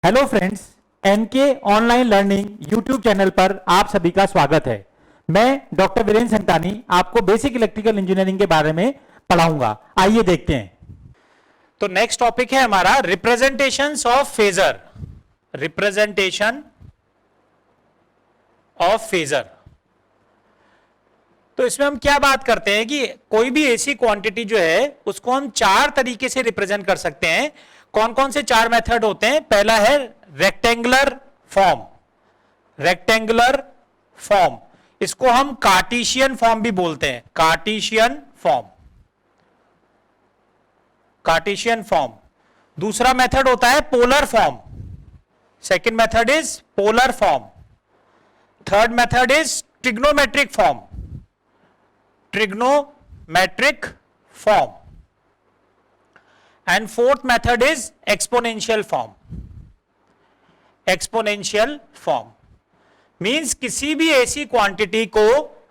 Hello friends, NK online learning YouTube channel पर आप सभी का स्वागत है। मैं डॉक्टर वीरेंद्र संतानी आपको बेसिक इलेक्ट्रिकल इंजीनियरिंग के बारे में पढ़ाऊंगा। आइए देखते हैं। तो नेक्स्ट टॉपिक है हमारा representations of phasor. Representation of phasor. तो इसमें हम क्या बात करते हैं कि कोई भी ऐसी क्वांटिटी जो है उसको हम चार तरीके से रिप्रेजेंट कर सकते हैं। कौन कौन से चार मेथड होते हैं? पहला है रेक्टेंगुलर फॉर्म। रेक्टेंगुलर फॉर्म, इसको हम कार्टेशियन फॉर्म भी बोलते हैं। Cartesian form, Cartesian form. दूसरा मेथड होता है polar form. Second method is polar form. Third method is trigonometric form. Trigonometric form. And fourth method is exponential form. Exponential form means किसी भी ऐसी क्वांटिटी को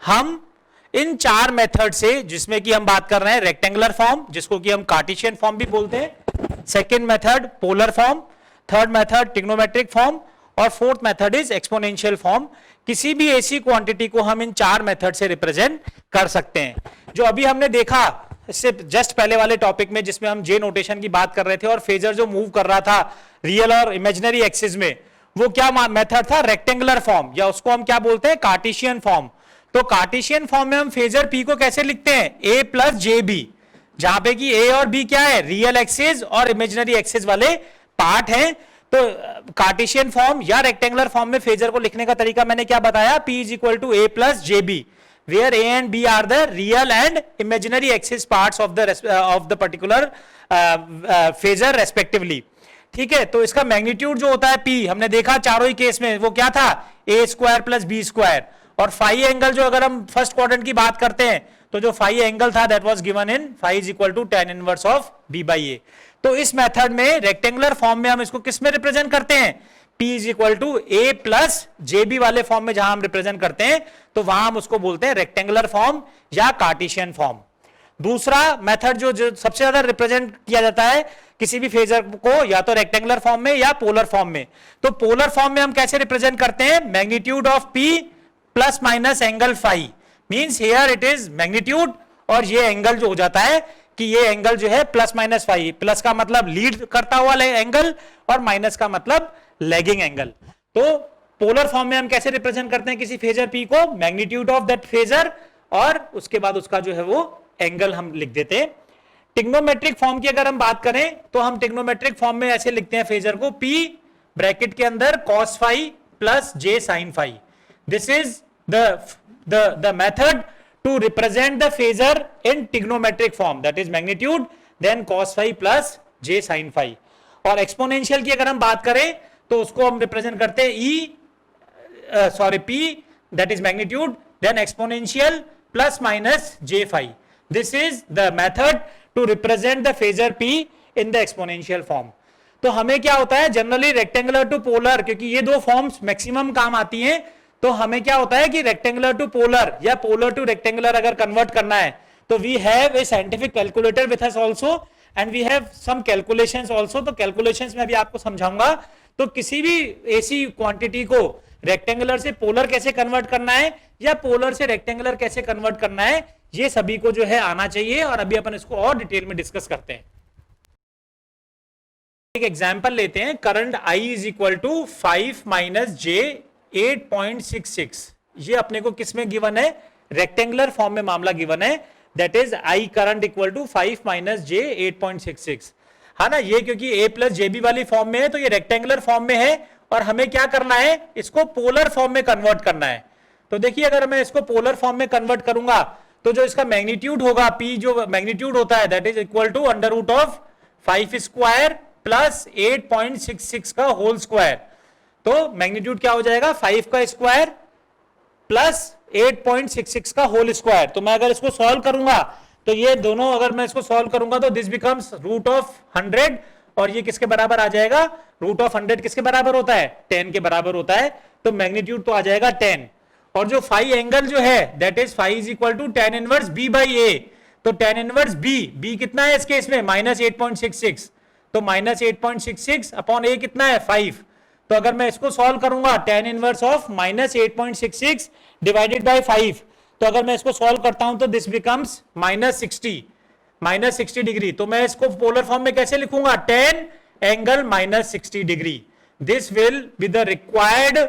हम इन चार मेथड से, जिसमें कि हम बात कर रहे हैं रेक्टेंगुलर फॉर्म जिसको कि हम कार्टेशियन फॉर्म भी बोलते हैं, second method polar form, third method trigonometric form और fourth method is exponential form. किसी भी ऐसी क्वांटिटी को हम इन चार मेथड से रिप्रेजेंट कर सकते हैं। जो अभी हमने देखा इससे जस्ट पहले वाले टॉपिक में, जिसमें हम जे नोटेशन की बात कर रहे थे और फेजर जो मूव कर रहा था रियल और इमेजिनरी एक्सिस में, वो क्या मेथड था? रेक्टेंगुलर फॉर्म, या उसको हम क्या बोलते हैं? Cartesian form. तो कार्टेशियन फॉर्म में हम फेजर पी को कैसे लिखते हैं? ए प्लस जे बी, जहां पे कि ए और बी क्या है? रियल एक्सिस और इमेजिनरी एक्सिस वाले पार्ट हैं। तो कार्टेशियन फॉर्म या रेक्टेंगुलर फॉर्म में फेजर को लिखने का तरीका मैंने क्या बताया? P is equal to A plus j B, where A and B are the real and imaginary axis parts of the particular phasor respectively। ठीक है, तो इसका मैग्नीट्यूड जो होता है P, हमने देखा चारों ही केस में, वो क्या था? A square plus B square. और फाई एंगल जो, अगर हम फर्स्ट क्वाड्रेंट की बात करते हैं, तो जो फाई एंगल था that was given in phi is equal to tan inverse of B by a. तो इस मेथड में रेक्टेंगुलर फॉर्म में हम इसको किस में रिप्रेजेंट करते हैं? P is equal to A plus j B वाले फॉर्म में जहां हम रिप्रेजेंट करते हैं, तो वहां हम उसको बोलते हैं रेक्टेंगुलर फॉर्म या कार्टेशियन फॉर्म। दूसरा मेथड जो सबसे ज्यादा रिप्रेजेंट किया जाता है किसी भी फेजर को, या तो रेक्टेंगुलर फॉर्म में या पोलर फॉर्म में। तो पोलर फॉर्म में हम कैसे रिप्रेजेंट करते हैं? Magnitude of P plus minus angle phi. Means here it is magnitude, और ये एंगल जो हो जाता है कि ये एंगल जो है प्लस माइनस फाई। प्लस का मतलब लीड करता हुआ एंगल और माइनस का मतलब लैगिंग एंगल। तो पोलर फॉर्म में हम कैसे रिप्रेजेंट करते हैं किसी फेजर P को? मैग्नीट्यूड ऑफ दैट फेजर, और उसके बाद उसका जो है वो एंगल हम लिख देते हैं। ट्रिग्नोमेट्रिक फॉर्म की अगर हम बात करें, तो हम ट्रिग्नोमेट्रिक फॉर्म में ऐसे लिखते हैं फेजर को, P ब्रैकेट के अंदर cos phi plus j sin phi. This is the method to represent the phasor in trigonometric form, that is magnitude then cos phi plus j sin phi। और exponential की अगर हम बात करें तो उसको हम रिप्रेजेंट करते हैं P that is magnitude then exponential plus minus j phi। This is the method to represent the phasor P in the exponential form। तो हमें क्या होता है जनरली रेक्टेंगुलर टू पोलर, क्योंकि ये दो फॉर्म्स मैक्सिमम काम आती हैं, तो हमें क्या होता है कि रेक्टेंगुलर टू पोलर या पोलर टू रेक्टेंगुलर अगर कन्वर्ट करना है, तो we have a scientific calculator with us also and we have some calculations also. तो कैलकुलेशंस में भी आपको समझाऊंगा। तो किसी भी ऐसी क्वांटिटी को रेक्टेंगुलर से पोलर कैसे कन्वर्ट करना है या पोलर से रेक्टेंगुलर कैसे कन्वर्ट करना है, ये सभी को जो है आना चाहिए, और अभी अपन इसको और डिटेल में डिस्कस करते हैं। एक एग्जाम्पल लेते हैं। Current I is equal to 5 minus j 8.66। ये अपने को किसमें गिवन है? रेक्टेंगुलर फॉर्म में मामला गिवन है। That is I current equal to 5 minus j 8.66, है ना। ये क्योंकि A प्लस जेबी वाली फॉर्म में है, तो ये रेक्टेंगुलर फॉर्म में है, और हमें क्या करना है? इसको पोलर फॉर्म में कन्वर्ट करना है। तो देखिए, अगर मैं इसको पोलर फॉर्म में कन्वर्ट करूंगा, तो जो इसका मैग्नीट्यूड होगा P, जो मैग्नीट्यूड होता है that is equal to under root of 5 square plus 8.66 का होल स्क्वायर। तो मैग्नीट्यूड क्या हो जाएगा? 5 का स्क्वायर प्लस 8.66 का होल स्क्वायर। तो मैं अगर इसको सॉल्व करूंगा, तो ये दोनों अगर मैं इसको सॉल्व करूंगा, तो दिस बिकम्स रूट ऑफ 100, और ये किसके बराबर आ जाएगा? रूट ऑफ 100 किसके बराबर होता है? 10 के बराबर होता है। तो मैग्नीट्यूड तो आ जाएगा 10, और जो फाई एंगल जो है that is phi is equal to tan inverse B by a. तो tan इनवर्स B कितना है इस केस में? माइनस 8.66। तो -8.66 अपॉन ए कितना है 5। तो अगर मैं इसको सॉल्व करूंगा tan inverse of -8.66 divided by 5, तो अगर मैं इसको सॉल्व करता हूं तो दिस बिकम्स -60 डिग्री। तो मैं इसको पोलर फॉर्म में कैसे लिखूंगा, tan angle -60 degree. This will be the required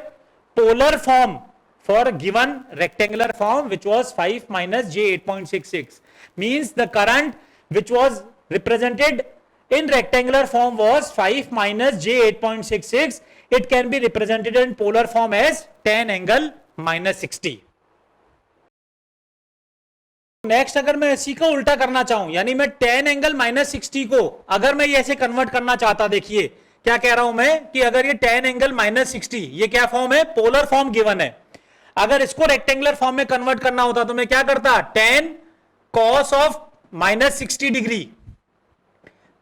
polar form for given rectangular form which was 5 minus j 8.66, means the current which was represented in rectangular form was 5 minus j 8.66. It can be represented in polar form as tan angle -60. Next अगर मैं इसी को उल्टा करना चाहूं, यानी मैं tan angle -60 को अगर मैं ये ऐसे कन्वर्ट करना चाहता, देखिए क्या कह रहा हूं मैं कि अगर ये tan एंगल -60, ये क्या फॉर्म है, पोलर फॉर्म गिवन है। अगर इसको रेक्टेंगुलर फॉर्म में कन्वर्ट करना होता तो मैं क्या करता, tan cos of -60 degree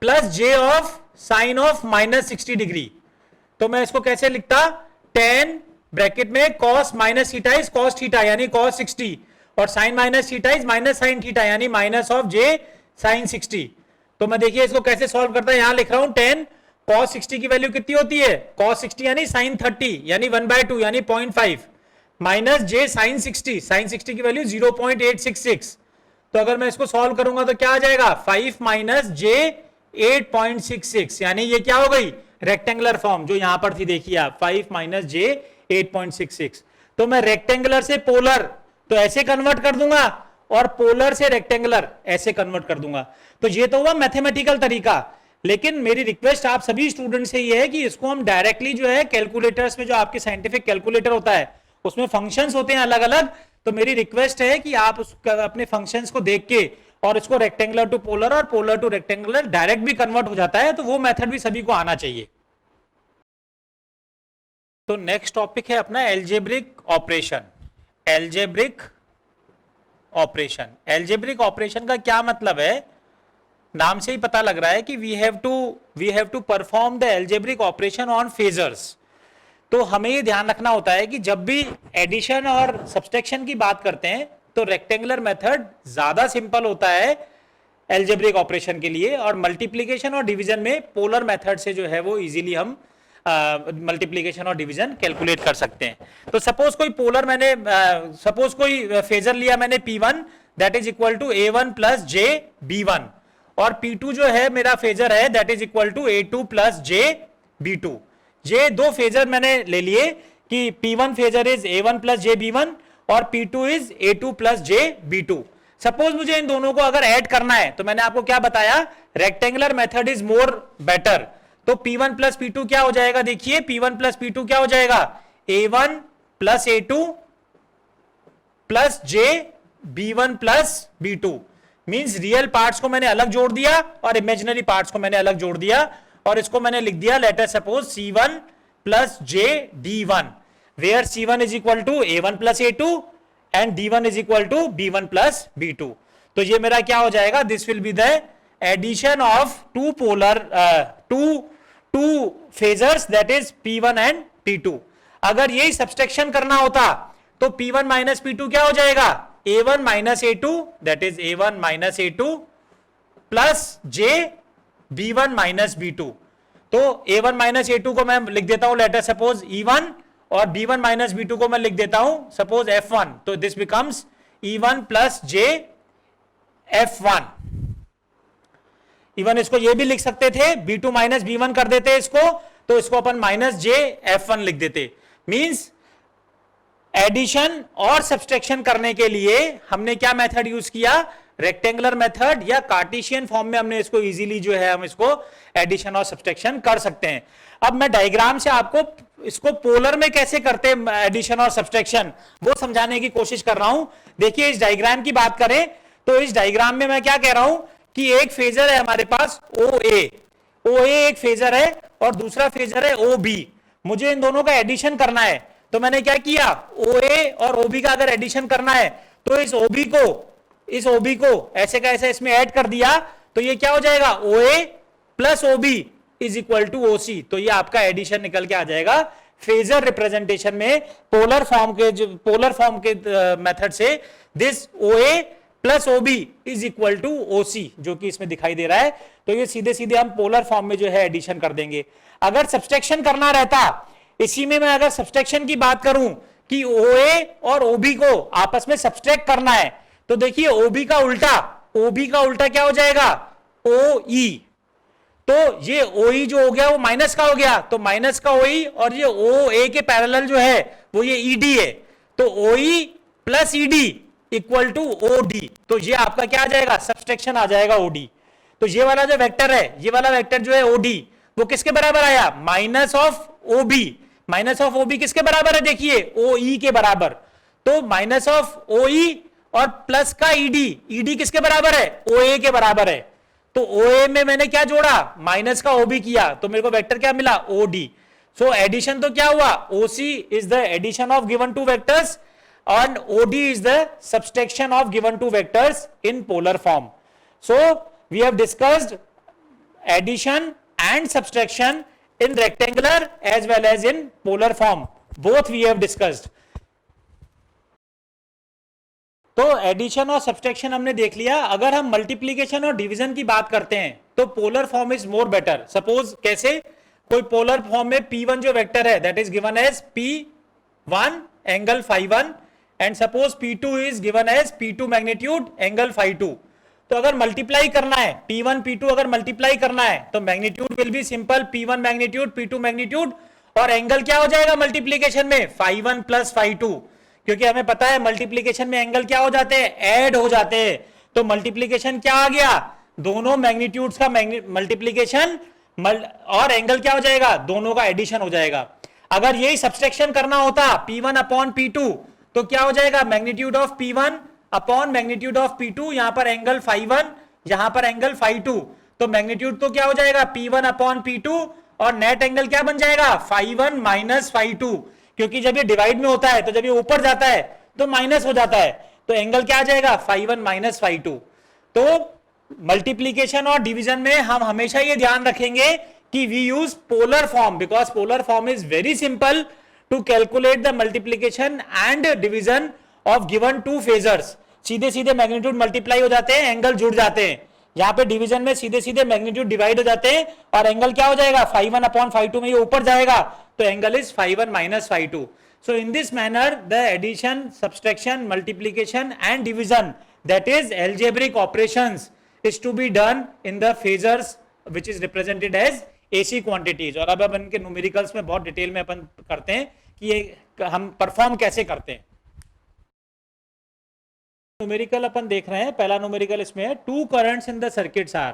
plus j of sine of -60 degree. तो मैं इसको कैसे लिखता, tan ब्रैकेट में cos minus theta is cos theta यानी cos 60 और sin minus theta is minus sin theta यानी माइनस ऑफ j sin 60। तो मैं देखिए इसको कैसे सॉल्व करता है, यहां लिख रहा हूं tan cos 60 की वैल्यू कितनी होती है, cos 60 यानी sin 30 यानी 1/2 यानी 0.5 माइनस j sin 60 की वैल्यू 0.866। तो अगर मैं इसको सॉल्व करूंगा तो क्या आ जाएगा, 5 माइनस j 8.66 यानी ये क्या हो गई, रेक्टेंगुलर फॉर्म जो यहां पर थी, देखिए आप 5 माइनस j 8.66। तो मैं रेक्टेंगुलर से पोलर तो ऐसे कन्वर्ट कर दूंगा और पोलर से रेक्टेंगुलर ऐसे कन्वर्ट कर दूंगा। तो ये तो हुआ मैथमेटिकल तरीका, लेकिन मेरी रिक्वेस्ट आप सभी स्टूडेंट से ये है कि इसको हम डायरेक्टली जो है कैलकुलेटर्स में, जो आपके साइंटिफिक कैलकुलेटर होता है उसमें फंक्शंस होते हैं अलग अलग, तो मेरी रिक्वेस्ट है कि आप अपने फंक्शंस को देख के और इसको रेक्टेंगुलर टू पोलर और पोलर टू रेक्टेंगुलर डायरेक्ट भी कन्वर्ट हो जाता है, तो वो मेथड भी सभी को आना चाहिए। तो नेक्स्ट टॉपिक है अपना एल्जेब्रिक ऑपरेशन। एल्जेब्रिक ऑपरेशन का क्या मतलब है, नाम से ही पता लग रहा है कि we have to perform the algebraic operation on phasors. तो हमें ये ध्यान रखना होता है कि जब भी एडिशन और सब्सट्रैक्शन की बात करते हैं तो रेक्टेंगुलर मेथड ज्यादा सिंपल होता है एल्जेब्रिक ऑपरेशन के लिए, और मल्टीप्लिकेशन और डिवीजन में पोलर मेथड से जो है वो इजीली हम मल्टीप्लिकेशन और डिवीजन कैलकुलेट कर सकते हैं। तो सपोज कोई फेजर लिया मैंने P1 that is equal to A1 plus J B1, और P2 जो है मेरा फेजर है that is equal to A2 plus J B2। ये दो फेजर मैंने ले लिए कि P1 phasor is A1 plus J B1 और P2 is A2 plus J B2। Suppose मुझे इन दोनों को अगर ऐड करना है तो मैंने आपको क्या बताया, rectangular method is more better. तो P1 प्लस P2 क्या हो जाएगा, देखिए P1 प्लस P2 क्या हो जाएगा, A1 plus A2 plus J B1 plus B2। Means real parts को मैंने अलग जोड़ दिया और इमेजिनरी पार्ट्स को मैंने अलग जोड़ दिया, और इसको मैंने लिख दिया later suppose C1 plus J D1, where C1 is equal to A1 plus A2 and D1 is equal to B1 plus B2। तो ये मेरा क्या हो जाएगा, this will be the addition of two phasors that is P1 and P2। अगर यही subtraction करना होता तो P1 माइनस P2 क्या हो जाएगा, A1 minus A2 that is A1 minus A2 plus J B1 minus B2। तो A1 माइनस A2 को मैं लिख देता हूं लेटर सपोज E1 और B1 माइनस B2 को मैं लिख देता हूं सपोज F1। तो this becomes E1 plus J F1। Even इसको ये भी लिख सकते थे, B2 माइनस B1 कर देते इसको, तो इसको अपन माइनस J F1 लिख देते। मींस एडिशन और सब्सट्रैक्शन करने के लिए हमने क्या मेथड यूज किया, रेक्टेंगुलर मेथड या कार्टेशियन फॉर्म में हमने इसको इजीली जो है हम इसको एडिशन और सब्सट्रैक्शन कर सकते हैं। अब मैं डायग्राम से आपको इसको पोलर में कैसे करते हैं एडिशन और सब्सट्रैक्शन वो समझाने की कोशिश कर रहा हूं। देखिए इस डायग्राम की बात करें तो इस डायग्राम में मैं क्या कह रहा हूं कि एक फेजर है हमारे पास OA एक फेजर है और दूसरा फेजर है OB। मुझे इन दोनों का एडिशन करना है, तो मैंने क्या किया, OA और OB का अगर एडिशन करना है तो इस OB को ऐसे का ऐसे इसमें ऐड कर दिया, तो ये क्या हो जाएगा, OA plus OB is equal to OC। तो ये आपका एडिशन निकल के आ जाएगा। फेजर रिप्रेजेंटेशन में पोलर फॉर्म के मेथड से this OA plus OB is equal to OC, जो कि इसमें दिखाई दे रहा है। तो ये सीधे सीधे हम पोलर फॉर्म में जो है एडिशन कर देंगे। अगर सब्सट्रैक्शन करना रहता, इसी में मैं अगर सब्सट्रैक्शन की बात करूं कि OA और OB को आपस में सब्सट्रैक्ट करना है, तो देखिए OB का उल्टा क्या हो जाएगा, OE। तो ये OE जो हो गया वो माइनस का हो गया, तो माइनस का OE, और ये OA के पैरेलल जो है वो ये ED है, तो OE plus ED equal to OD। तो ये आपका क्या आ जाएगा, सब्सट्रैक्शन आ जाएगा OD। तो ये वाला जो वेक्टर है, ये वाला वेक्टर जो है OD, वो किसके बराबर आया, minus of OB। Minus of OB किसके बराबर है, देखिए OE के बराबर। तो माइनस ऑफ OE और प्लस का ED किसके बराबर है, OA के बराबर है। तो OA में मैंने क्या जोड़ा, माइनस का OB किया, तो मेरे को वेक्टर क्या मिला, OD। सो एडिशन तो क्या हुआ, OC is the addition of given two vectors and OD is the subtraction of given two vectors in polar form. So we have discussed addition and subtraction in rectangular as well as in polar form. Both we have discussed. तो addition और subtraction हमने देख लिया। अगर हम multiplication और division की बात करते हैं तो polar form is more better. Suppose कैसे, कोई पोलर फॉर्म में P1 जो वेक्टर है that is given as P1 angle φ1 and suppose P2 is given as P2 magnitude angle φ2। तो अगर मल्टीप्लाई करना है P1 P2 अगर मल्टीप्लाई करना है तो magnitude will be simple, P1 magnitude P2 magnitude, और एंगल क्या हो जाएगा मल्टीप्लीकेशन में, φ1 प्लस φ2, क्योंकि हमें पता है मल्टीप्लीकेशन में एंगल क्या हो जाते हैं, ऐड हो जाते हैं। तो मल्टीप्लीकेशन क्या आ गया, दोनों मैग्नीट्यूड्स का मल्टीप्लीकेशन और एंगल क्या हो जाएगा, दोनों का एडिशन हो जाएगा। अगर यही सब्सट्रैक्शन करना होता P1 अपॉन P2 तो क्या हो जाएगा, magnitude of P1 upon magnitude of P2, यहां पर एंगल φ1 यहां पर एंगल φ2, तो मैग्नीट्यूड तो क्या हो जाएगा P1 अपॉन P2 और नेट एंगल क्या बन जाएगा, φ1 माइनस φ2, क्योंकि जब ये डिवाइड में होता है तो जब ये ऊपर जाता है तो माइनस हो जाता है, तो एंगल क्या आ जाएगा, φ1 माइनस φ2। तो मल्टीप्लीकेशन और डिवीजन में हम हमेशा ये ध्यान रखेंगे कि we use polar form, because polar form is very simple to calculate the multiplication and division of given two phasors. सीधे सीधे मैग्नीट्यूड मल्टीप्लाई हो जाते हैं, एंगल जुड़ जाते हैं। यहाँ पे डिवीजन में सीधे सीधे मैग्नीट्यूड डिवाइड हो जाते हैं और एंगल क्या हो जाएगा, φ1 अपॉन φ2 में ये ऊपर जाएगा, तो angle is φ1 minus φ2। So in this manner the addition, subtraction, multiplication and division that is algebraic operations is to be done in the phasors which is represented as AC quantities. और अब इनके numericals में बहुत detail में अपन करते हैं कि ये हम परफॉर्म कैसे करते हैं। न्यूमेरिकल अपन देख रहे हैं, पहला न्यूमेरिकल इसमें है, two currents in the circuits are,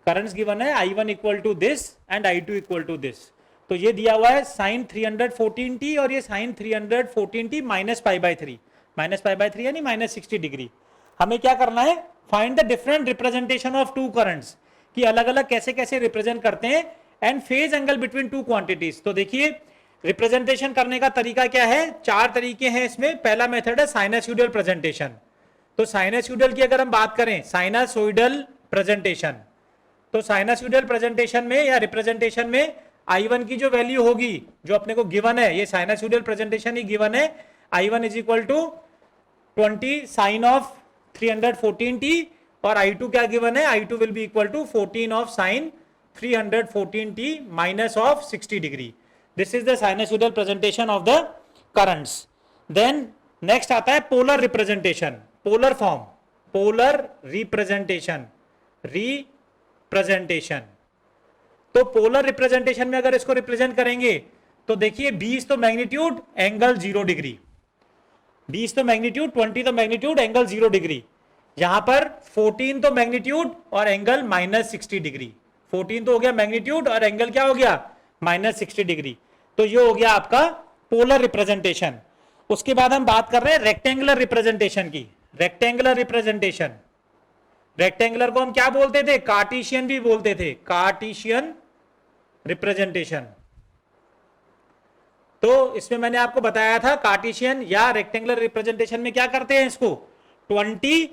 currents given है I1 equal to this and I2 equal to this. तो ये दिया हुआ है साइन 314t और ये साइन 314t माइनस π/3, माइनस π/3 यानी माइनस 60 डिग्री। हमें क्या करना है, find the different representation of two currents, कि अलग अलग कैसे कैसे रिप्रेजेंट करते हैं, and phase angle between two quantities. तो देखिए रिप्रेजेंटेशन करने का तरीका क्या है, चार तरीके हैं इसमें। पहला मेथड है साइनसोइडल प्रेजेंटेशन। तो साइनसोइडल की अगर हम बात करें, साइनसोइडल प्रेजेंटेशन, तो साइनसोइडल प्रेजेंटेशन में या रिप्रेजेंटेशन में I1 की जो वैल्यू होगी जो अपने को गिवन है, ये साइनसोइडल प्रेजेंटेशन ही गिवन है, I1 is equal to 20 sine of 314t, और I2 क्या गिवन है, I2 will be equal to 14 of sine 314t minus of 60 degree. This is the sinusoidal presentation of the currents. Then next आता है polar representation, polar form, polar representation, representation. तो polar representation में अगर इसको represent करेंगे तो देखिए 20 तो मैग्नीट्यूड, एंगल 0 डिग्री, 20 तो मैग्नीट्यूड, 20 तो मैग्नीट्यूड, एंगल 0 डिग्री। यहां पर 14 तो मैग्नीट्यूड और एंगल माइनस 60 डिग्री, 14 तो हो गया मैग्नीट्यूड और एंगल क्या हो गया, माइनस 60 डिग्री। तो ये हो गया आपका पोलर रिप्रेजेंटेशन। उसके बाद हम बात कर रहे हैं रेक्टेंगुलर रिप्रेजेंटेशन की। रेक्टेंगुलर रिप्रेजेंटेशन, रेक्टेंगुलर को हम क्या बोलते थे, कार्टेशियन भी बोलते थे, कार्टेशियन रिप्रेजेंटेशन। तो इसमें मैंने आपको बताया था कार्टेशियन या रेक्टेंगुलर रिप्रेजेंटेशन में क्या करते हैं, इसको 20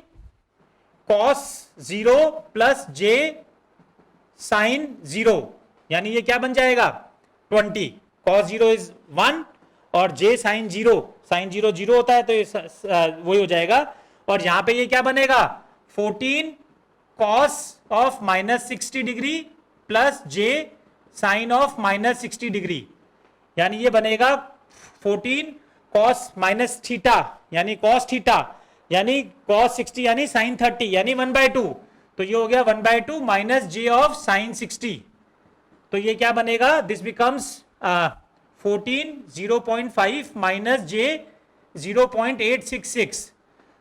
cos 0 प्लस j sin 0, यानी ये क्या बन जाएगा 20 cos 0 इज 1 और j sin 0, sin 0 0 होता है तो ये वही हो जाएगा और यहां पे ये क्या बनेगा 14 cos of -60 degree plus j sine of -60 degree, यानी ये बनेगा 14 cos माइनस थीटा यानी cos थीटा यानी cos 60 यानी sin 30 यानी 1/2, तो ये हो गया 1/2 माइनस j ऑफ sin 60, तो ये क्या बनेगा दिस बिकम्स 14 0.5 माइनस j 0.866,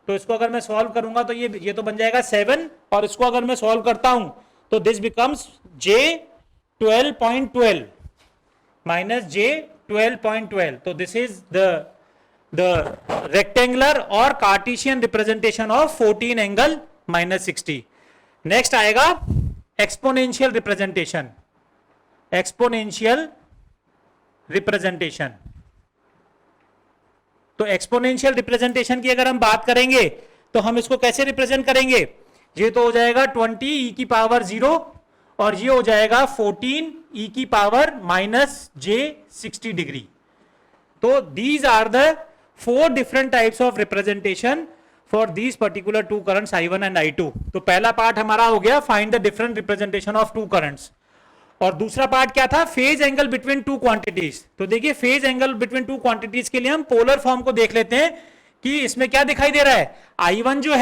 तो इसको अगर मैं सॉल्व करूंगा तो ये तो बन जाएगा 7, और इसको अगर मैं सॉल्व करता हूं तो this becomes j 12.12 minus j 12.12, तो दिस इज द रेक्टेंगुलर और Cartesian representation of 14 angle -60. Next आएगा एक्सपोनेंशियल रिप्रेजेंटेशन. एक्सपोनेंशियल रिप्रेजेंटेशन, तो एक्सपोनेंशियल रिप्रेजेंटेशन की अगर हम बात करेंगे तो हम इसको कैसे रिप्रेजेंट करेंगे, ये तो हो जाएगा 20 e की पावर 0 और ये हो जाएगा 14 e की पावर -j60 डिग्री. तो these are the 4 different types of representation for these particular two currents I1 and I2. तो पहला पार्ट हमारा हो गया find the different representation of two currents, और दूसरा पार्ट क्या था phase angle between two quantities. तो देखिए phase angle between two quantities के लिए हम पोलर फॉर्म को देख लेते हैं कि इसमें क्या दिखाई दे रहा है. I1 जो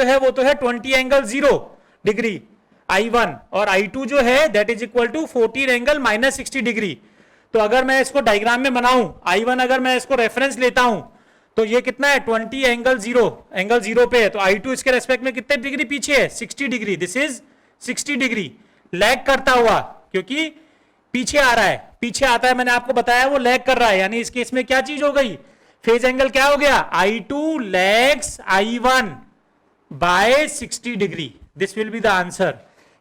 है वो तो है 20 एंगल 0 डिग्री I1, और I2 जो है that is equal to 14 angle -60 degree. तो अगर मैं इसको डायग्राम में बनाऊं I1 अगर मैं इसको रेफरेंस लेता हूं तो ये कितना है 20 एंगल 0 पे है, तो I2 इसके रेस्पेक्ट में कितने डिग्री पीछे है 60 degree. This is 60 degree lag करता हुआ, क्योंकि पीछे आ रहा है, पीछे आता है, मैंने आपको बताया वो लैग कर रहा है, यानी इस केस में क्या चीज हो गई फेज एंगल क्या हो गया I2 lags I1 by 60 degree. This will be the answer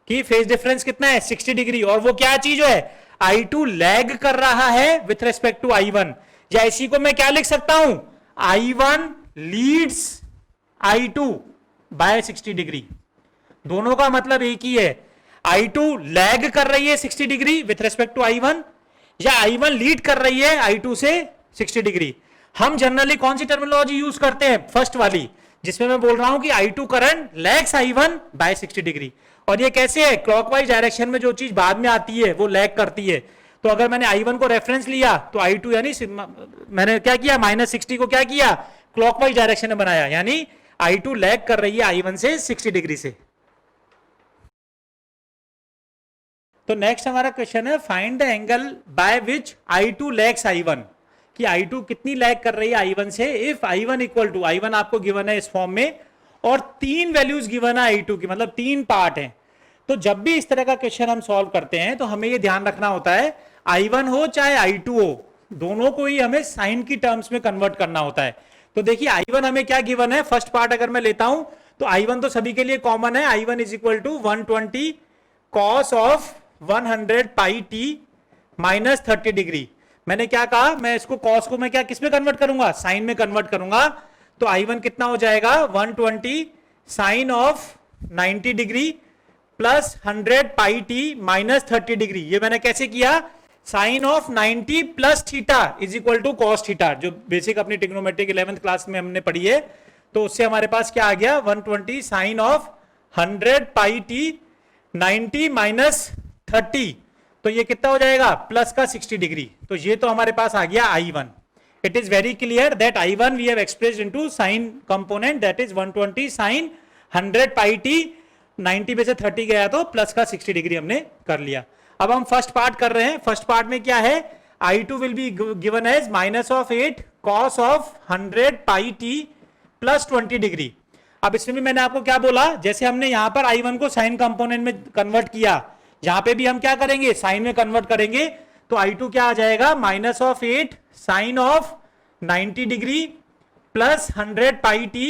कि फेज डिफरेंस कितना है 60 डिग्री, और वो क्या चीज है I2 लैग कर रहा है विथ रेस्पेक्ट टू I1, या इसी को मैं क्या लिख सकता हूं I1 Leeds I2 bye 60 degree. दोनों का मतलब एक ही है, I2 लैग कर रही है 60 degree with respect to I1, या I1 लीड कर रही है I2 से 60 डिग्री. हम जनरली कौन सी टर्मिनोलॉजी यूज करते हैं फर्स्ट वाली, जिसमें मैं बोल रहा हूं कि I2 current lags I1 by 60 degree. और ये कैसे है क्लॉकवाइज डायरेक्शन में जो चीज बाद में आती है वो लैग करती है. तो अगर मैंने I1 को रेफरेंस लिया तो I2 यानी मैंने क्या किया -60 को क्या किया क्लॉकवाइज डायरेक्शन में बनाया, यानी I2 लैग कर रही है I1 से 60 डिग्री से. तो नेक्स्ट हमारा क्वेश्चन है find the angle by which I2 lags I1, कि I2 कितनी लैग कर रही है I1 से. If I1 equal to I1 आपको गिवन है इस फॉर्म में और 3 वैल्यूज गिवन है I2 की, मतलब 3 पार्ट हैं. तो जब भी इस तरह का क्वेश्चन हम सॉल्व करते हैं तो हमें ये ध्यान रखना होता है I1 हो चाहे I2 हो, दोनों को ही हमें साइन की टर्म्स में कन्वर्ट करना होता है. तो देखिए I1 हमें क्या गिवन है, फर्स्ट पार्ट अगर मैं लेता हूं तो I1 तो सभी के लिए कॉमन है, I1 is equal to 120 cos of 100 pi t -30 degree. मैंने क्या कहा, मैं इसको कॉस को मैं क्या किस में कन्वर्ट करूंगा साइन में कन्वर्ट करूंगा. तो I1 कितना हो जाएगा 120 sine of 90 degree plus 100 pi t -30 degree. ये मैंने कैसे किया, sine of 90 plus theta is equal to cos theta, जो बेसिक अपनी ट्रिग्नोमेट्रिक 11th क्लास में हमने पढ़ी है. तो उससे हमारे पास क्या आ गया 120 साइन ऑफ 100 पाई टी 90 -30, तो ये कितना हो जाएगा प्लस का 60 डिग्री. तो ये तो हमारे पास आ गया I1. It is very clear that I1 we have expressed into sin component, that is 120 sin 100 pi t, 90 में से 30 गया तो प्लस का 60 डिग्री हमने कर लिया. अब हम फर्स्ट पार्ट कर रहे हैं. फर्स्ट पार्ट में क्या है I2 will be given as -8 cos of 100 pi t plus 20 degree. अब इसमें भी मैंने आपको क्या बोला, जैसे हमने यहां पर I1 को साइन कंपोनेंट में कन्वर्ट किया, यहां पे भी हम क्या करेंगे साइन में कन्वर्ट करेंगे. तो I2 क्या आ जाएगा -8 sine of 90 degree plus 100 pi t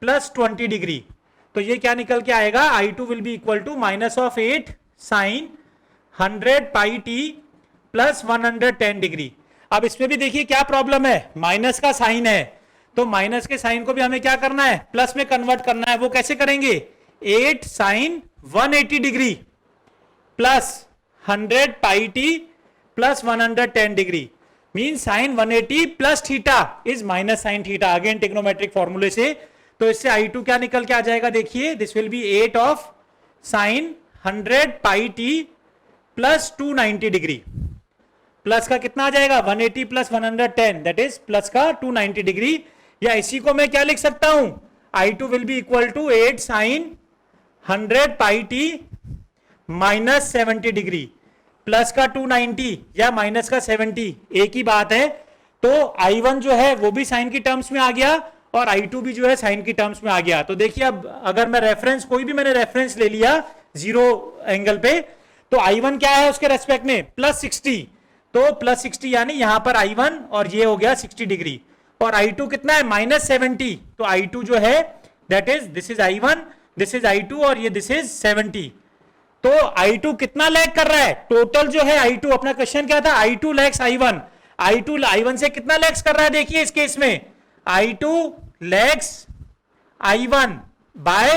plus 20 degree. तो ये क्या निकल के आएगा I2 will be equal to -8 sine 100 pi t plus 110 degree. अब इसमें भी देखिए क्या प्रॉब्लम है, माइनस का साइन है, तो माइनस के साइन को भी हमें क्या करना है प्लस में कन्वर्ट करना है. वो कैसे करेंगे 8 sine 180 degree plus 100 pi t plus 110 degree mean sine 180 plus theta is minus sine theta. Again trigonometric फॉर्मूले से तो इससे I2 क्या निकल के आ जाएगा, देखिए this will B 8 of sine 100 pi t plus 290 degree. Plus का कितना आ जाएगा 180 प्लस 110, दैट इज प्लस का 290 डिग्री। या इसी को मैं क्या लिख सकता हूं, I2 will be equal to 8 sine 100 pi t minus 70 degree, plus का 290 या माइनस का 70 एक ही बात है। तो I1 जो है वो भी साइन की टर्म्स में आ गया और I2 भी जो है साइन की टर्म्स में आ गया। तो देखिए अब अगर मैं रेफरेंस, कोई भी मैंने रेफरेंस ले लिया जीरो एंगल पे, तो I1 क्या है उसके रेस्पेक्ट में प्लस 60, तो प्लस 60 यानी यहां पर I1 और ये हो गया 60 डिग्री, और I2 कितना है माइनस 70, तो I2 जो है that is this is I1, this is I2 और ये दिस इज 70। तो I2 कितना लैग कर रहा है, टोटल जो है I2, अपना क्वेश्चन क्या था, I2 lags I1, I2 I1 से कितना लैग्स कर रहा है, देखिए इस केस में I2 lags I1 by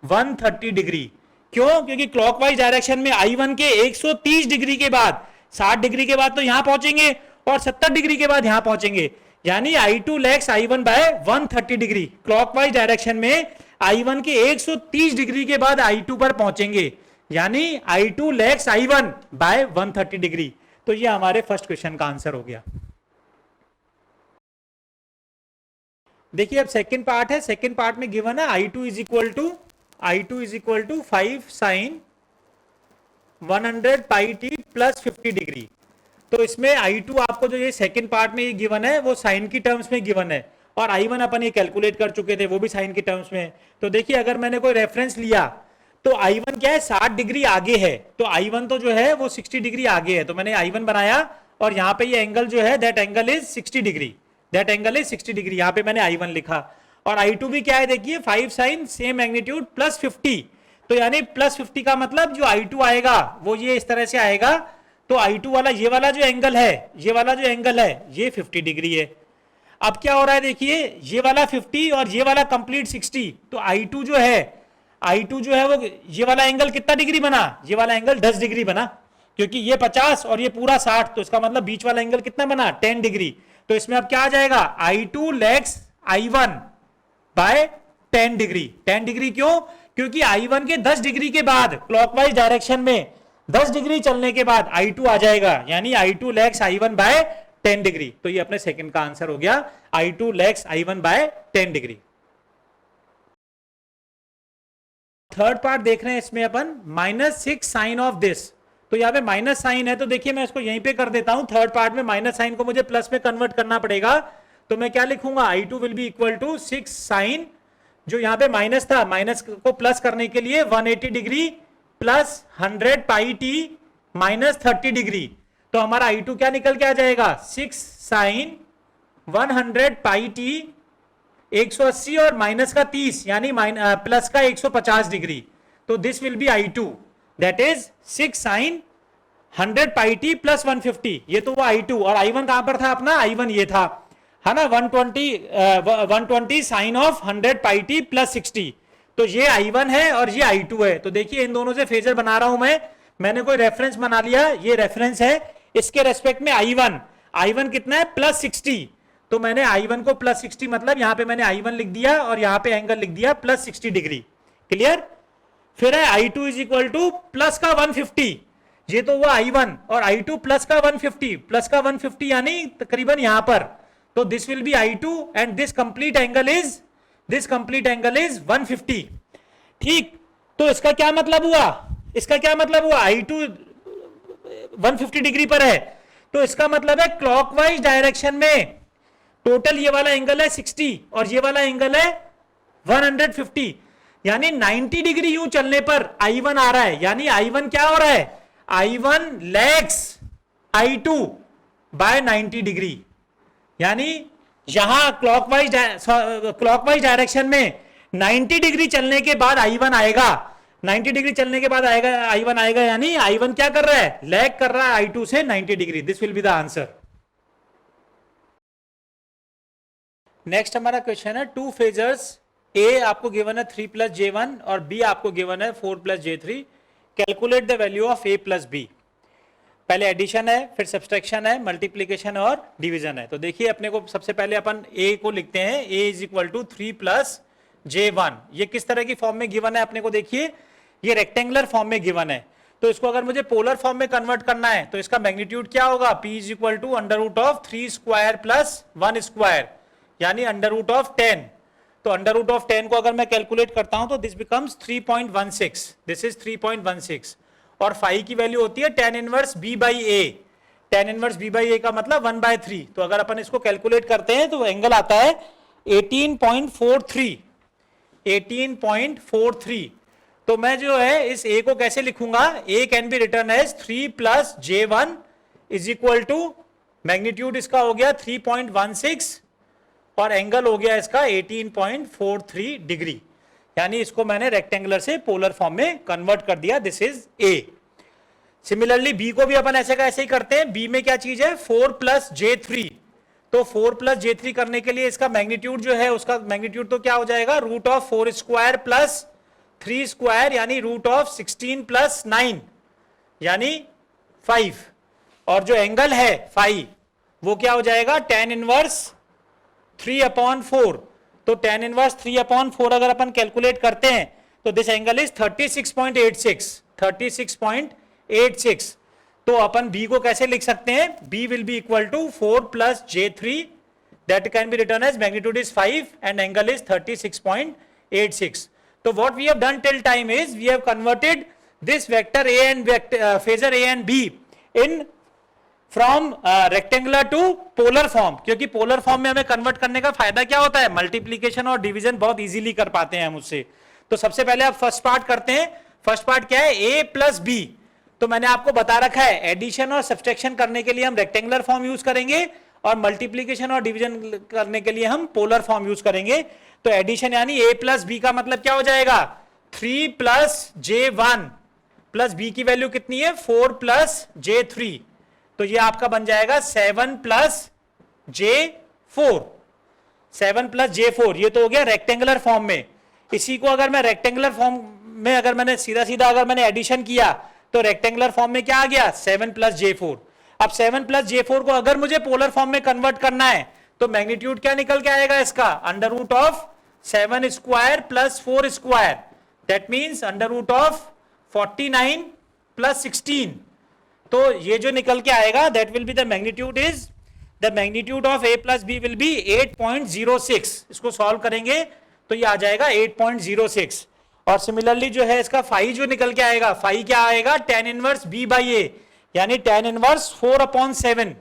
130 degree. क्यों, क्योंकि क्लॉकवाइज डायरेक्शन में I1 के 130 डिग्री के बाद, 60 डिग्री के बाद तो यहां पहुंचेंगे और 70 डिग्री के बाद यहां पहुंचेंगे, यानी I2 lags I1 by 130 degree. Clockwise direction में I1 के 130 डिग्री के बाद I2 पर पहुंचेंगे, यानी I2 lags I1 by 130 degree. तो ये हमारे फर्स्ट क्वेश्चन का आंसर हो गया। देखिए अब सेकंड पार्ट है, सेकंड पार्ट में गिवन है I2 is equal to 5 sine 100 pi t plus 50 degree. तो इसमें I2 आपको जो ये सेकंड पार्ट में ये गिवन है वो साइन की टर्म्स में गिवन है, और I1 अपन ये कैलकुलेट कर चुके थे, वो भी साइन की टर्म्स में। तो देखिए अगर मैंने कोई रेफरेंस लिया तो I1 क्या है 60 डिग्री आगे है, तो I1 तो जो है वो 60 डिग्री आगे है, तो मैंने I1 बनाया और यहाँ पे ये एंगल जो है that angle is 60 degree, that angle is 60 degree, यहाँ पे मैंने I1 लिखा। और I2 भी क्या है, देखिए 5 साइन सेम मैग्नीट्यूड प्लस 50, तो यानी प्लस 50 का मतलब जो I2 आएगा वो ये इस तरह से आएगा। तो I2 वाला ये वाला जो एंगल है, ये वाला जो एंगल है ये 50 डिग्री है। अब क्या हो रहा है, देखिए ये वाला 50 और ये वाला कंप्लीट 60, तो I2 जो है वो ये वाला एंगल कितना डिग्री बना, ये वाला एंगल 10 डिग्री बना, क्योंकि ये 50 और ये पूरा 60, तो इसका मतलब बीच वाला एंगल कितना बना 10 डिग्री। तो इसमें अब क्या आ जाएगा, I2 lags I1 by 10 degree. 10 degree क्यों, क्योंकि I1 के 10 डिग्री के बाद क्लॉकवाइज डायरेक्शन में 10 डिग्री चलने के बाद I2 आ जाएगा, यानी I2 lags I1 by 10 degree. तो ये अपने सेकंड का आंसर हो गया, I2 lags I1 by 10 degree. Third part देख रहे हैं इसमें अपन -6 साइन ऑफ दिस, तो यहाँ पे माइनस साइन है, तो देखिए मैं इसको यहीं पे कर देता हूं। थर्ड पार्ट में माइनस साइन को मुझे प्लस में कन्वर्ट करना पड़ेगा, तो मैं क्या लिखूंगा, I2 will be equal to 6 sine, जो यहाँ पे माइनस था, माइनस को प्लस करने के लिए 180 degree plus 100 pi t minus 30 degree. तो हमारा I2 क्या निकल के आ जाएगा, 6 साइन 100 पाई टी 180 और माइनस का 30 यानी प्लस का 150 डिग्री। तो this will be I2 that is 6 sine 100 pi t plus 150, ये तो वो I2। और I1 कहां पर था अपना, I1 ये था, है ना, 120 sine of 100 pi t plus 60, तो ये I1 है और ये I2 है। तो देखिए इन दोनों से फेजर बना रहा हूं मैंने कोई रेफरेंस बना लिया, ये रेफरेंस है, इसके रेस्पेक्ट में I1 कितना है प्लस 60, तो मैंने I1 को प्लस 60 मतलब यहां पे मैंने I1 लिख दिया और यहां पे एंगल लिख दिया प्लस 60 डिग्री। क्लियर। फिर है I2 is equal two plus का 150, ये तो हुआ I1, और I2 प्लस का 150 यानी तकरीबन यहां पर, तो this will be I2 and this complete angle is 150। ठीक, तो इसका क्या मतलब हुआ, I2 150 डिग्री पर है, तो इसका मतलब है क्लॉकवाइज डायरेक्शन में टोटल ये वाला एंगल है 60 और ये वाला एंगल है 150, यानी 90 डिग्री यूं चलने पर I1 आ रहा है, यानी I1 क्या हो रहा है, I1 lags I2 bye 90 degree, यानी यहां क्लॉकवाइज डायरेक्शन में 90 डिग्री चलने के बाद I1 आएगा, 90 डिग्री चलने के बाद I1 आएगा, यानी I1 क्या कर रहा है, लैग कर रहा है I2 से 90 degree. This will be the answer. Next हमारा क्वेश्चन है, टू फेजर्स A आपको गिवन है 3 प्लस J1 और B आपको गिवन है 4 plus J3, calculate the value of A plus B। पहले एडिशन है, फिर सब्सट्रैक्शन है, मल्टीप्लीकेशन और डिवीजन है। तो देखिए अपने को सबसे पहले अपन A को लिखते हैं, A is equal to 3 plus J1। ये किस तरह की फॉर्म में गिवन है अपने को देखिए, ये रेक्टेंगुलर फॉर्म में गिवन है, तो इसको अगर मुझे पोलर फॉर्म में कन्वर्ट करना है तो इसका मैग्नीट्यूड क्या होगा, P is equal to under root of 3 square plus 1 square, यानी अंडर रूट ऑफ 10। तो अंडर रूट ऑफ 10 को अगर मैं कैलकुलेट करता हूं तो दिस बिकम्स 3.16, दिस इज 3.16, और फाई की वैल्यू होती है tan inverse b by a. tan inverse b by a का मतलब 1/3, तो अगर अपन इसको कैलकुलेट करते हैं तो एंगल आता है 18.43, 18.43। तो मैं जो है इस a को कैसे लिखूंगा, a can be written as 3 plus J1 is equal to, magnitude इसका हो गया 3.16 और एंगल हो गया इसका 18.43 डिग्री, यानी इसको मैंने रेक्टेंगुलर से पोलर फॉर्म में कन्वर्ट कर दिया, this is a। Similarly b को भी अपन ऐसे का ऐसे ही करते हैं, b में क्या चीज है 4 प्लस J3, तो 4 प्लस J3 करने के लिए इसका मैग्नीट्यूड जो है, उसका मैग्नीट्यूड तो क्या हो जाएगा, root of 4 square plus 3 square, यानी रूट ऑफ 16 प्लस 9 यानी 5, और जो एंगल है फाई वो क्या हो जाएगा tan इनवर्स 3/4, तो tan इनवर्स 3/4 अगर अपन कैलकुलेट करते हैं तो दिस एंगल इज 36.86, 36.86। तो अपन b को कैसे लिख सकते हैं, b will be equal to 4 plus J3 that can be written as magnitude is 5 and angle is 36.86। तो what we have done till time is we have converted this vector a and phasor a and b in from rectangular to polar form, क्योंकि polar form में हमें convert करने का फायदा क्या होता है, मल्टीप्लीकेशन और डिवीजन बहुत इजीली कर पाते हैं हम उससे। तो सबसे पहले आप फर्स्ट पार्ट करते हैं। फर्स्ट पार्ट क्या है, a प्लस b, तो मैंने आपको बता रखा है एडिशन और सब्सट्रैक्शन करने के लिए हम रेक्टेंगुलर फॉर्म यूज करेंगे और मल्टीप्लीकेशन और डिवीजन करने के लिए हम पोलर फॉर्म यूज करेंगे। तो एडिशन यानी a प्लस b का मतलब क्या हो जाएगा, 3 प्लस J1 प्लस b की वैल्यू कितनी है 4 प्लस J3, तो ये आपका बन जाएगा 7 प्लस J4, 7 प्लस J4, ये तो हो गया रेक्टेंगुलर फॉर्म में। इसी को अगर मैं रेक्टेंगुलर फॉर्म में अगर मैंने सीधा सीधा अगर मैंने एडिशन किया तो रेक्टेंगुलर फॉर्म में क्या आ गया 7 प्लस J4। अब 7 प्लस J4 को अगर मुझे पोलर फॉर्म में कन्वर्ट करना है तो मैग्नीट्यूड क्या निकल के आएगा इसका, under root of 7 square plus 4 square, that means under root of 49 plus 16। तो ये जो निकल के आएगा that will be the magnitude is, the magnitude of a plus b will be 8.06। इसको सॉल्व करेंगे तो ये आ जाएगा 8.06। और सिमिलरली जो है इसका फाई जो निकल के आएगा, फाई क्या आएगा tan इनवर्स b बाई ए, यानी tan इनवर्स 4/7।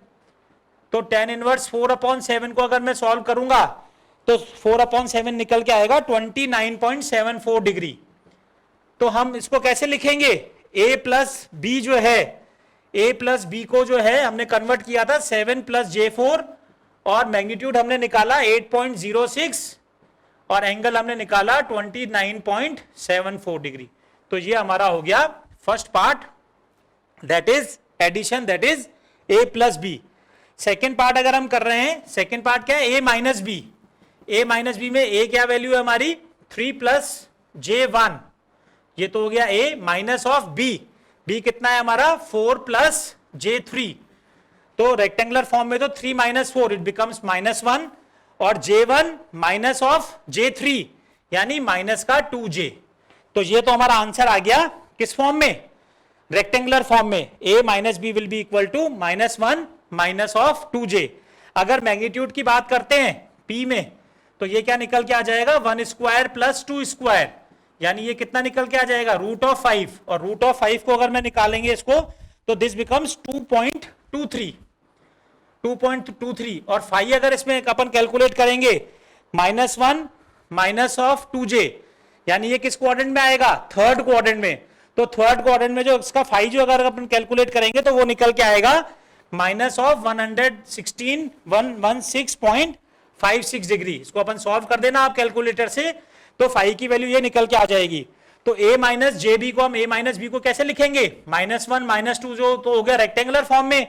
तो tan इनवर्स 4/7 को अगर मैं सॉल्व करूंगा तो 4/7 निकल के आएगा 29.74 डिग्री। तो हम इसको कैसे लिखेंगे, a प्लस b जो है, a प्लस बी को जो है हमने कन्वर्ट किया था 7 प्लस J4 और मैग्नीट्यूड हमने निकाला 8.06 और एंगल हमने निकाला 29.74 डिग्री। तो ये हमारा हो गया first part, that is addition, that is a plus b. Second part अगर हम कर रहे हैं, सेकेंड पार्ट क्या है, a minus b. a minus b में a क्या वैल्यू है हमारी 3 प्लस J1, ये तो हो गया a minus of b, b कितना है हमारा 4 प्लस J3। तो रेक्टेंगुलर फॉर्म में तो 3 माइनस 4 इट बिकम्स -1 और J1 माइनस ऑफ J3 यानी माइनस का 2J। तो ये तो हमारा आंसर आ गया किस फॉर्म में, रेक्टेंगुलर फॉर्म में। a minus b will be equal to -1 minus of 2J। अगर मैग्नीट्यूड की बात करते हैं P में तो ये क्या निकल के आ जाएगा 1 स्क्वायर प्लस 2 स्क्वायर, यानी ये कितना निकल के आ जाएगा रूट ऑफ 5, और रूट ऑफ 5 को अगर मैं निकालेंगे इसको तो दिस बिकम्स 2.23 और फाई अगर इसमें अपन कैलकुलेट करेंगे -1 माइनस ऑफ 2J, यानी ये किस क्वाड्रेंट में आएगा, थर्ड क्वाड्रेंट में। तो थर्ड क्वाड्रेंट में जो इसका फाई जो अगर अपन कैलकुलेट करेंगे तो वो निकल के आएगा माइनस ऑफ 116.56 डिग्री। इसको अपन सॉल्व कर देना आप कैलकुलेटर से, तो फाई की वैल्यू ये निकल के आ जाएगी। तो a माइनस जे बी को हम a माइनस बी को कैसे लिखेंगे, -1 -2 जो तो हो गया रेक्टेंगुलर फॉर्म में,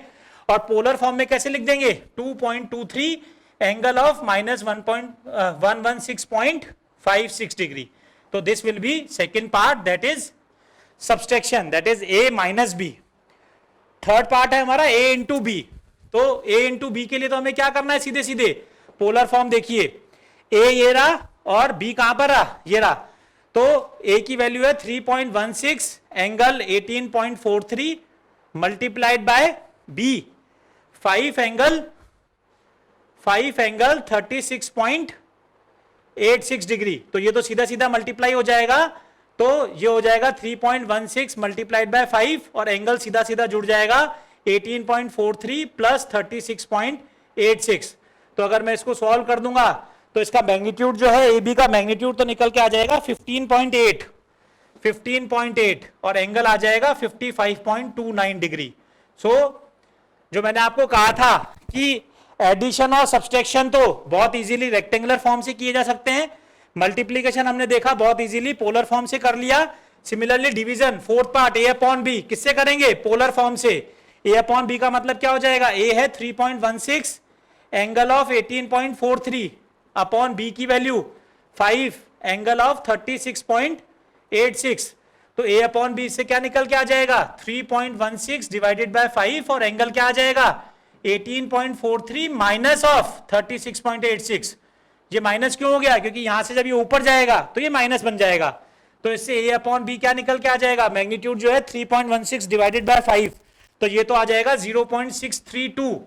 और पोलर फॉर्म में कैसे लिख देंगे 2.23 एंगल ऑफ -116.56 डिग्री। तो this will be second part, that is subtraction, that is a minus b. Third part है हमारा a इंटू बी। तो a इंटू बी के लिए तो हमें क्या करना है, सीधे सीधे पोलर फॉर्म देखिए, a ये रहा और बी कहां पर रहा, ये रहा। तो ए की वैल्यू है 3.16 angle 18.43 multiplied by b 5 angle 36.86 degree. तो ये तो सीधा सीधा मल्टीप्लाई हो जाएगा, तो ये हो जाएगा 3.16 मल्टीप्लाइड बाय 5 और एंगल सीधा सीधा जुड़ जाएगा 18.43 प्लस 36.86। तो अगर मैं इसको सॉल्व कर दूंगा तो इसका मैग्नीट्यूड जो है ए बी का मैग्नीट्यूड तो निकल के आ जाएगा 15.8 और एंगल आ जाएगा 55.29 डिग्री। सो जो मैंने आपको कहा था कि एडिशन और सब्सट्रैक्शन तो बहुत इजीली रेक्टेंगुलर फॉर्म से किए जा सकते हैं, मल्टीप्लीकेशन हमने देखा बहुत इजीली पोलर फॉर्म से कर लिया। Similarly division fourth part a upon b किससे करेंगे, पोलर फॉर्म से। ए अपॉन बी का मतलब क्या हो जाएगा, ए है 3.16 एंगल ऑफ 18.43 अपॉन बी की वैल्यू 5 एंगल ऑफ 36.86। तो ए अपॉन बी से क्या निकल के आ जाएगा 3.16 डिवाइडेड बाय 5 और एंगल क्या आ जाएगा 18.43 माइनस ऑफ 36.86। ये माइनस क्यों हो गया, क्योंकि यहां से जब ये ऊपर जाएगा तो ये माइनस बन जाएगा। तो इससे ए अपॉन बी क्या निकल के आ जाएगा, मैग्नीट्यूड जो है 3.16 डिवाइडेड बाय 5, तो ये तो आ जाएगा 0.632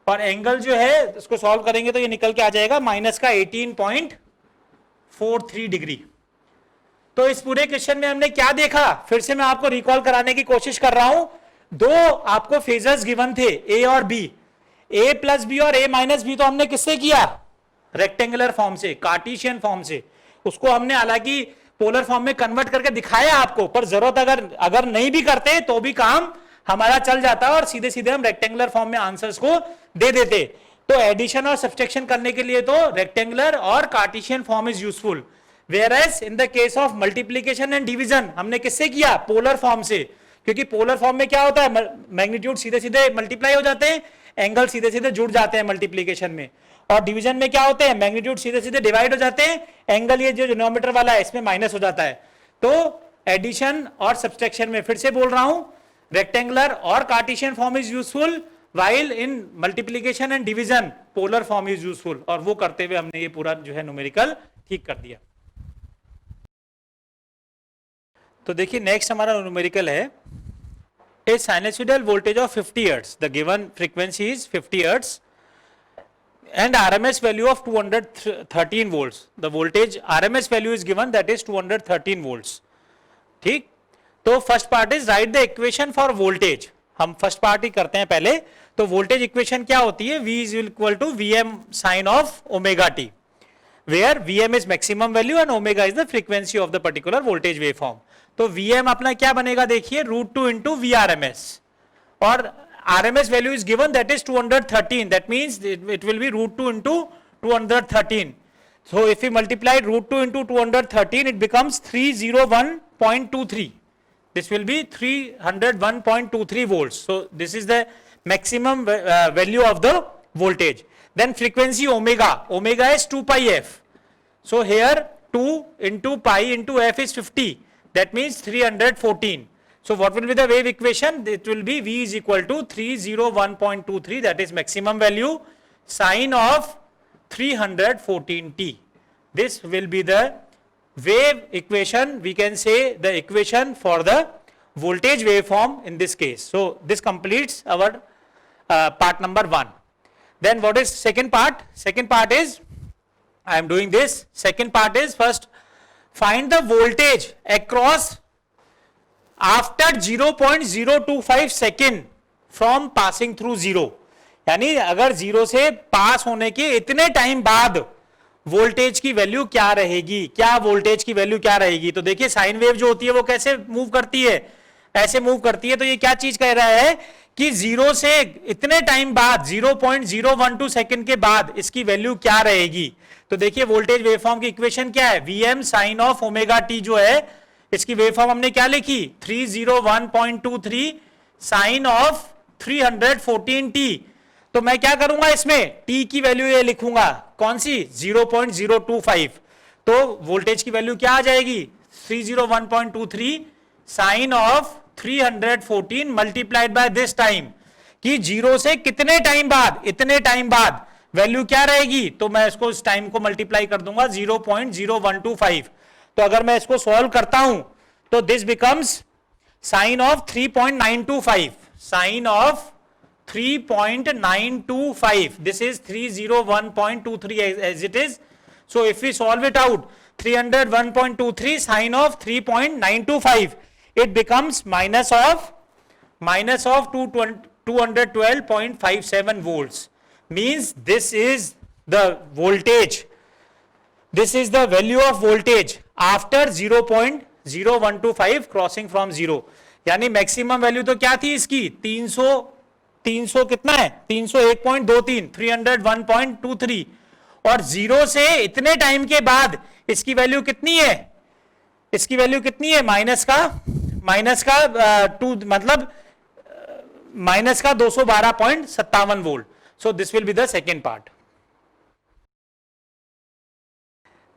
और एंगल जो है इसको सॉल्व करेंगे तो ये निकल के आ जाएगा माइनस का 18.43 डिग्री। तो इस पूरे क्वेश्चन में हमने क्या देखा, फिर से मैं आपको रिकॉल कराने की कोशिश कर रहा हूं। दो आपको फेजर्स गिवन थे ए और बी, ए प्लस बी और ए माइनस बी, तो हमने किससे किया, रेक्टेंगुलर फॉर्म से, कार्टेशियन फॉर्म से। उसको हमने हालांकि पोलर फॉर्म में कन्वर्ट करके दिखाया आपको, पर जरूरत अगर नहीं भी करते तो भी काम हमारा चल जाता और सीधे सीधे हम रेक्टेंगुलर फॉर्म में आंसर्स को दे देते। तो एडिशन और सब्सट्रैक्शन करने के लिए तो रेक्टेंगुलर और Cartesian form is useful, whereas in the case of multiplication and division हमने किससे किया, पोलर फॉर्म से। क्योंकि पोलर फॉर्म में क्या होता है, मैग्नीट्यूड सीधे सीधे मल्टीप्लाई हो जाते हैं, एंगल सीधे सीधे जुड़ जाते हैं मल्टीप्लीकेशन में। और डिवीजन में क्या होते हैं, मैग्नीट्यूड सीधे सीधे डिवाइड हो जाते हैं, एंगल ये जो डिनोमिनेटर वाला है इसमें माइनस हो जाता है। तो एडिशन और सब्सट्रैक्शन में फिर से बोल रहा हूं, रेक्टेंगुलर और Cartesian form is useful, while in multiplication and division polar form is useful। और वो करते हुए हमने ये पूरा जो है न्यूमेरिकल ठीक कर दिया। तो देखिए नेक्स्ट हमारा न्यूमेरिकल है, a sinusoidal voltage of 50 hertz, the given frequency is 50 hertz and RMS value of 213 volts, the voltage RMS value is given that is 213 volts। ठीक, तो first part is right the equation for voltage, हम first part ही करते हैं पहले। तो voltage equation क्या होती है, V is equal to Vm sine of omega t, where Vm is maximum value and omega is the frequency of the particular voltage waveform. तो Vm अपना क्या बनेगा, देखिए √2 इंटू VRMS, और RMS value is given that is 213, that means it will be √2 into 213। So if we multiply √2 into 213, it becomes 301.23. This will be 301.23 volts. So this is the maximum value of the voltage. Then frequency omega. Omega is 2 pi f. So here 2 into pi into f is 50. That means 314. So what will be the wave equation? It will be V is equal to 301.23. That is maximum value sine of 314t. This will be the wave equation, we can say the equation for the voltage waveform in this case. So this completes our part number 1. Then what is second part? Second part is, I am doing this. Second part is, first find the voltage across after 0.025 second from passing through 0. यानी अगर 0 से पास होने के इतने time बाद voltage की value क्या रहेगी, क्या वोल्टेज की वैल्यू क्या रहेगी। तो देखिए साइन वेव जो होती है वो कैसे मूव करती है, ऐसे मूव करती है। तो ये क्या चीज कह रहा है कि 0 से इतने टाइम बाद 0.012 सेकंड के बाद इसकी वैल्यू क्या रहेगी। तो देखिए वोल्टेज वेवफॉर्म की इक्वेशन क्या है, Vm sine of omega t जो है इसकी वेवफॉर्म हमने क्या लिखी, 301.23 साइन ऑफ 314t। तो मैं क्या करूंगा इसमें, t की वैल्यू ये लिखूंगा, कौन सी, 0.025। तो वोल्टेज की वैल्यू क्या आ जाएगी, 301.23 sine of 314 multiplied by this time, कि 0 से कितने टाइम बाद, इतने टाइम बाद वैल्यू क्या रहेगी, तो मैं इसको इस टाइम को मल्टीप्लाई कर दूंगा 0.0125। तो अगर मैं इसको सॉल्व करता हूं तो this becomes sine of 3.925, sine of 3.925, this is 301.23 as it is. So if we solve it out, 301.23 sine of 3.925, it becomes minus of 212.57 volts. Means this is the voltage, this is the value of voltage after 0.0125 crossing from 0. यानी maximum value तो क्या थी इसकी 300 कितना है 301.23, 301.23, और zero से इतने टाइम के बाद इसकी वैल्यू कितनी है, इसकी वैल्यू कितनी है माइनस का 212.57 volt. So this will be the second part.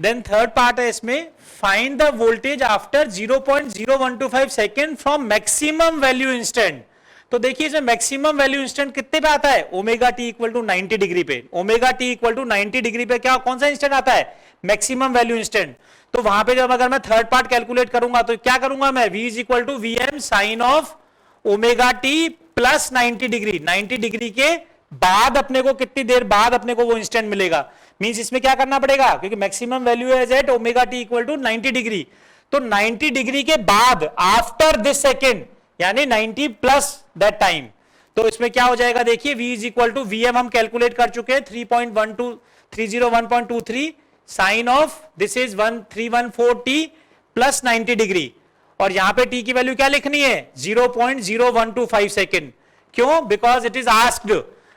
Then third part है इसमें, find the voltage after 0.0125 second from maximum value instant. तो देखिए इसमें मैक्सिमम वैल्यू इंस्टेंट कितने पे आता है, omega T equal to 90 degree पे. Omega T equal to 90 degree पे क्या कौन सा इंस्टेंट आता है, मैक्सिमम वैल्यू इंस्टेंट. तो वहां पे जब अगर मैं थर्ड पार्ट कैलकुलेट करूंगा तो क्या करूंगा मैं, v is equal to v m sine of omega t plus 90 degree. 90 degree के बाद अपने को कितनी देर बाद अपने को वो इंस्टेंट मिलेगा. मींस इसमें क्या करना पड़ेगा, क्योंकि maximum value is at omega T equal to 90 degree. तो 90 डिग्री के बाद आफ्टर दिस सेकेंड यानी 90 प्लस दैट टाइम. तो इसमें क्या हो जाएगा देखिए, v is equal to v m हम कैलकुलेट कर चुके हैं 3.12301.23 sine of this is 1314 t plus 90 degree. और यहां पे t की वैल्यू क्या लिखनी है 0.0125 सेकेंड. क्यों, because it is asked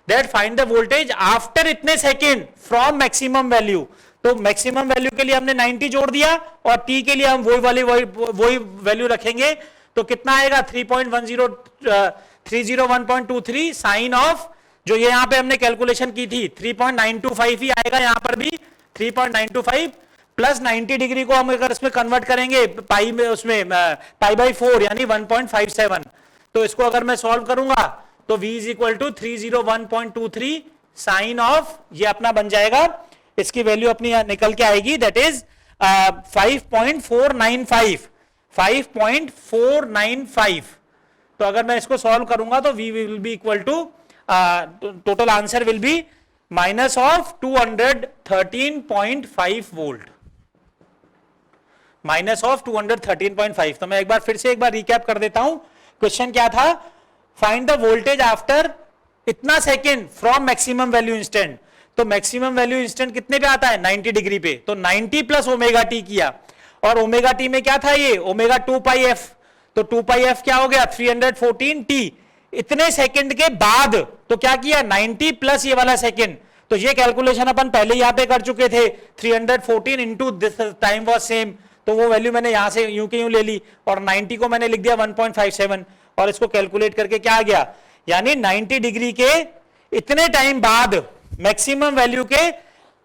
that find the voltage after इतने सेकेंड फ्रॉम मैक्सिमम वैल्यू. तो मैक्सिमम वैल्यू के लिए हमने 90 जोड़ दिया और t के लिए हम वही वैल्यू रखेंगे. तो कितना आएगा 301.23 साइन ऑफ, जो ये यहां पे हमने कैलकुलेशन की थी 3.925 ही आएगा यहां पर भी 3.925 प्लस 90 डिग्री को हम अगर इसमें कन्वर्ट करेंगे पाई में, उसमें पाई बाई 4 यानी 1.57. तो इसको अगर मैं सॉल्व करूंगा तो v is equal to 301.23 sine of, ये अपना बन जाएगा, इसकी वैल्यू अपनी निकल के आएगी दैट इज 5.495. तो अगर मैं इसको सॉल्व करूंगा तो v will be equal to total answer will be minus of 213.5 volt, minus of 213.5. तो मैं एक बार फिर से एक बार रिकैप कर देता हूं. क्वेश्चन क्या था, फाइंड द वोल्टेज आफ्टर इतना second from maximum value instant. तो मैक्सिमम वैल्यू इंस्टेंट कितने पे आता है 90 डिग्री पे. तो 90 प्लस ओमेगा टी किया, और ओमेगा टी में क्या था ये ओमेगा 2 पाई एफ. तो 2 पाई एफ क्या हो गया 314 टी. इतने सेकंड के बाद तो क्या किया 90 प्लस ये वाला सेकंड. तो ये कैलकुलेशन अपन पहले यहां पे कर चुके थे 314 into this time was same. तो वो वैल्यू मैंने यहां से यूं के यूं ले ली और 90 को मैंने लिख दिया 1.57 और इसको कैलकुलेट करके क्या आ गया, यानी 90 डिग्री के इतने टाइम बाद मैक्सिमम वैल्यू के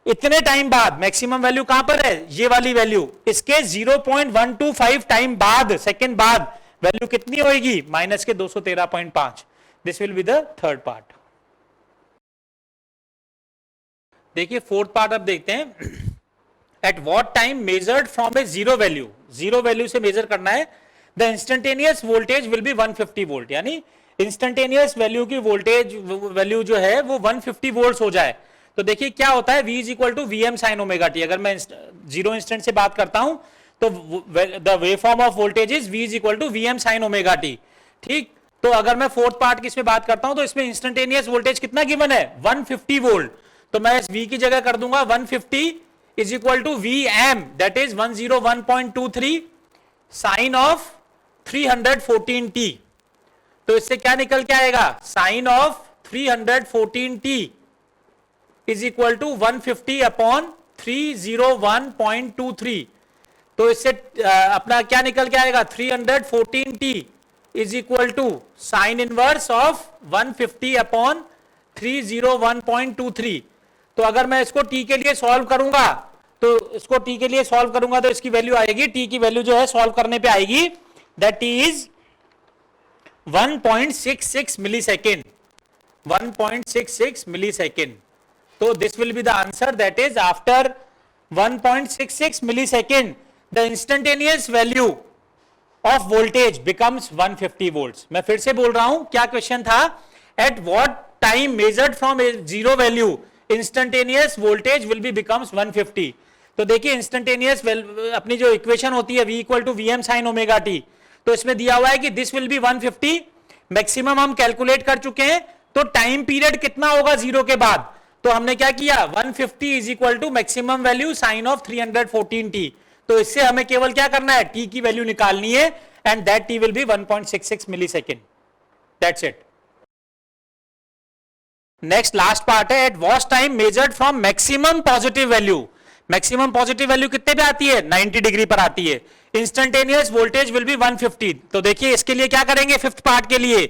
इतने टाइम बाद, मैक्सिमम वैल्यू कहां पर है ये वाली वैल्यू, इसके 0.125 टाइम बाद सेकेंड बाद वैल्यू कितनी होगी माइनस के 213.5. This will be the third part. देखिए फोर्थ पार्ट अब देखते हैं. At what time measured from A zero value, zero value से मेजर करना है, the instantaneous voltage will be 150 volt. यानी इंस्टेंटेनियस वैल्यू की वोल्टेज वैल्यू जो है वो 150 वोल्ट हो जाए. तो देखिए क्या होता है, v is equal to v m sine omega t. अगर मैं जीरो इंस्टेंट से बात करता हूं तो the waveform of voltage is v is equal to v m sine omega t. ठीक, तो अगर मैं फोर्थ पार्ट की इसमें बात करता हूं तो इसमें इंस्टेंटेनियस वोल्टेज कितना गिवन है 150 वोल्ट. तो मैं इस v की जगह कर दूंगा 150 is equal to v m that is 101.23 sine of 314 t. तो इससे क्या निकल के आएगा, sine of 314 t is equal to 150 upon 301.23. तो इससे अपना क्या निकल के आएगा 314 t is equal to sine inverse of 150 upon 301.23. तो अगर मैं इसको t के लिए सॉल्व करूंगा तो इसको t के लिए सॉल्व करूंगा तो इसकी वैल्यू आएगी, t की वैल्यू जो है सॉल्व करने पे आएगी दैट इज 1.66 मिलीसेकेंड, 1.66 मिलीसेकेंड. तो this will be the answer, that is after 1.66 millisecond the instantaneous value of voltage becomes 150 volts. मैं फिर से बोल रहा हूं, क्या क्वेश्चन था? At what time measured from zero value instantaneous voltage will B becomes 150। तो देखिए इंस्टेंटेनियस अपनी जो इक्वेशन होती है V equal to v m sine omega t, तो इसमें दिया हुआ है कि दिस विल बी 150। मैक्सिमम हम कैलकुलेट कर चुके हैं, तो टाइम पीरियड कितना होगा जीरो के बाद? तो हमने क्या किया, 150 is equal to maximum value sine of 314 t. तो इससे हमें केवल क्या करना है, टी की वैल्यू निकालनी है, and that T will be 1.66 millisecond. That's it. Next last part है, at watch time measured from maximum positive value. Maximum positive value कितने पे आती है? 90 डिग्री पर आती है। Instantaneous voltage will be 150। तो देखिए इसके लिए क्या करेंगे, फिफ्थ पार्ट के लिए,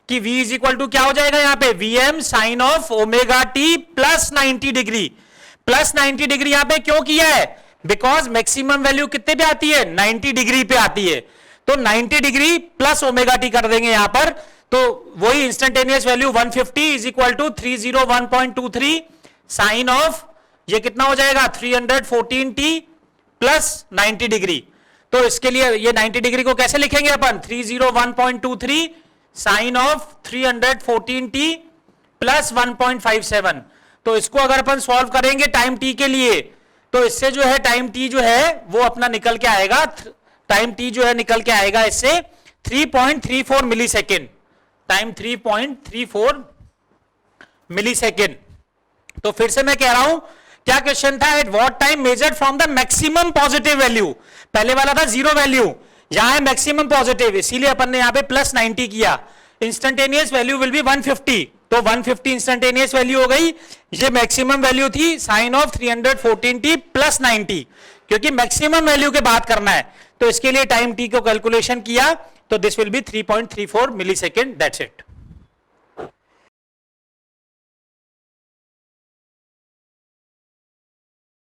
कि V इज इक्वल टू क्या हो जाएगा यहां पे, Vm sine of omega t plus 90 degree. Plus 90 degree यहां पे क्यों किया है? बिकॉज मैक्सिमम वैल्यू कितने पे आती है, 90 डिग्री पे आती है। तो 90 डिग्री प्लस ओमेगा टी कर देंगे यहां पर, तो वही instantaneous value 150 is equal to 301.23 sine of, ये कितना हो जाएगा, 314 टी प्लस 90 डिग्री। तो इसके लिए ये 90 डिग्री को कैसे लिखेंगे अपन, 301.23 साइन ऑफ 314 टी प्लस 1.57। तो इसको अगर अपन सॉल्व करेंगे टाइम टी के लिए, तो इससे जो है टाइम टी जो है वो अपना निकल के आएगा, टाइम टी जो है निकल के आएगा इससे 3.34 मिलीसेकेंड। Time 3.34 millisecond. तो फिर से मैं कह रहा हूं, क्या क्वेश्चन था, at what time measured from the maximum positive value. पहले वाला था जीरो वैल्यू, यहां है मैक्सिमम पॉजिटिव, इसीलिए अपन ने यहां पे प्लस 90 किया। इंस्टेंटेनियस वैल्यू विल बी 150, तो 150 इंस्टेंटेनियस वैल्यू हो गई। ये मैक्सिमम वैल्यू थी साइन ऑफ 314 टी प्लस 90, क्योंकि मैक्सिमम वैल्यू के बात करना है, तो इसके लिए टाइम टी को कैलकुलेशन किया, तो this will B 3.34 millisecond. That's it.